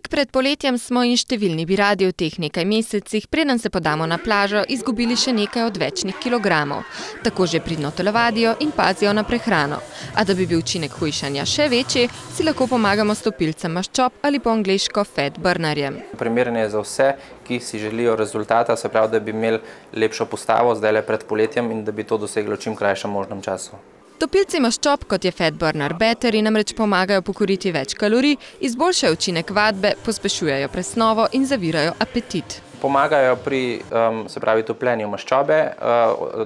Tik pred poletjem smo in številni bi radi v teh nekaj mesecih, preden se podamo na plažo, izgubili še nekaj odvečnih kilogramov. Tako že pridno telovadijo in pazijo na prehrano. A da bi bil učinek hujšanja še večji, si lahko pomagamo s topilcem maščob ali po angleško fat burnerjem. Primeren je za vse, ki si želijo rezultata, se pravi, da bi imeli lepšo postavo zdaj pred poletjem in da bi to doseglo v čim krajšem možnem času. Topilci maščob, kot je Fat Burner Battery, namreč pomagajo pokoriti več kalorij, izboljšajo učinek vadbe, pospešujejo presnovo in zavirajo apetit. Pomagajo pri topljenju maščobe,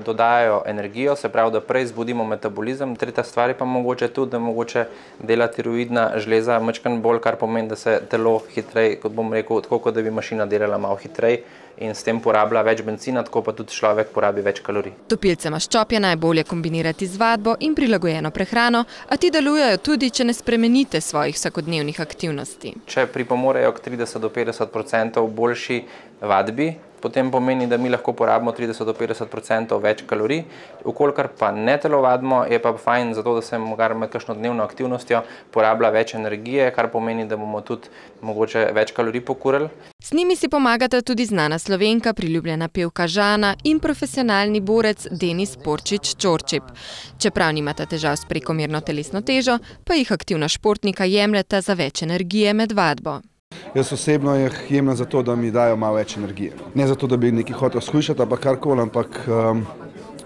dodajajo energijo, se pravi, da prej zbudimo metabolizem. Tretja stvar je pa mogoče tudi, da mogoče dela tiroidna žleza majčkeno bolj, kar pomeni, da se telo hitreje, kot bom rekel, tako kot da bi mašina delala malo hitreje in s tem porablja več bencina, tako pa tudi človek porabi več kalorij. Topilce maščob je najbolje kombinirati z vadbo in prilagojeno prehrano, a ti delujejo tudi, če ne spremenite svojih vsakodnevnih aktivnosti. Če pripomorejo k 30 do 50% boljši vadbi, potem pomeni, da mi lahko porabimo 30 do 50% več kalorij. Vkolikor pa ne telovadimo, je pa fajn zato, da se med kakšno dnevno aktivnostjo porablja več energije, kar pomeni, da bomo tudi mogoče več kalorij pokurili. S njimi si pomagata tudi znana Slovenka, priljubljena pevka Žana in profesionalni borec Denis Porčič-Čorčip. Čeprav nimata težav s prekomerno telesno težo, pa jih aktivna športnika jemljeta za več energije med vadbo. Jaz osebno jih jemljem zato, da mi dajo malo več energije. Ne zato, da bi nekaj hotel shujšati, pa karkoli, ampak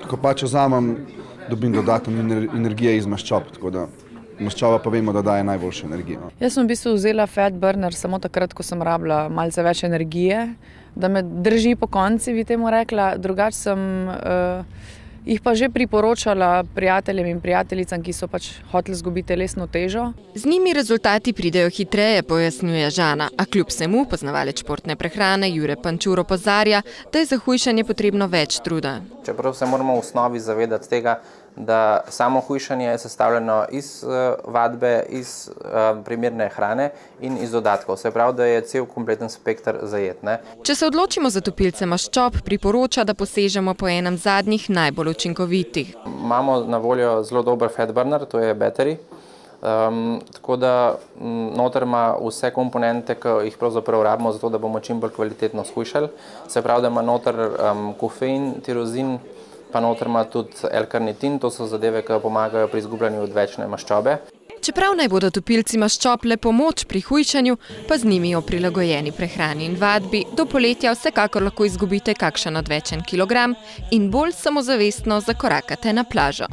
ko pač vzamem, dobim dodatno energije iz maščob, tako da maščoba pa vemo, da daje najboljšo energijo. Jaz sem v bistvu vzela Fat Burner samo takrat, ko sem rabila malce več energije, da me drži po konci, bi temu rekla. Drugače sem jih pa že priporočala prijateljem in prijateljicam, ki so pač hoteli izgubiti telesno težo. Z njimi rezultati pridejo hitreje, pojasnjuje Žana, a kljub vsemu poznavalec športne prehrane Jure Pančur opozarja, da je za hujšanje potrebno več truda. Čeprav se moramo v osnovi zavedati tega, da samo hujšanje je sestavljeno iz vadbe, iz primerne hrane in iz dodatkov. Se pravi, da je cel kompleten spekter zajet. Če se odločimo za topilce maščob, priporoča, da posežemo po enem zadnjih najbolj učinkovitih. Imamo na voljo zelo dober Fat Burner, to je battery. Tako da noter ima vse komponente, ki jih pravzaprav rabimo, zato da bomo čim bolj kvalitetno shujšali. Se pravi, da ima noter kofein, tirozin, pa noter ima tudi L-karnitin, to so zadeve, ki pomagajo pri izgubljanju odvečne maščobe. Čeprav naj bodo topilci maščob le pomoč pri hujšanju, pa z njimi o prilagojeni prehrani in vadbi do poletja vsekakor lahko izgubite kakšen odvečen kilogram in bolj samozavestno zakorakate na plažo.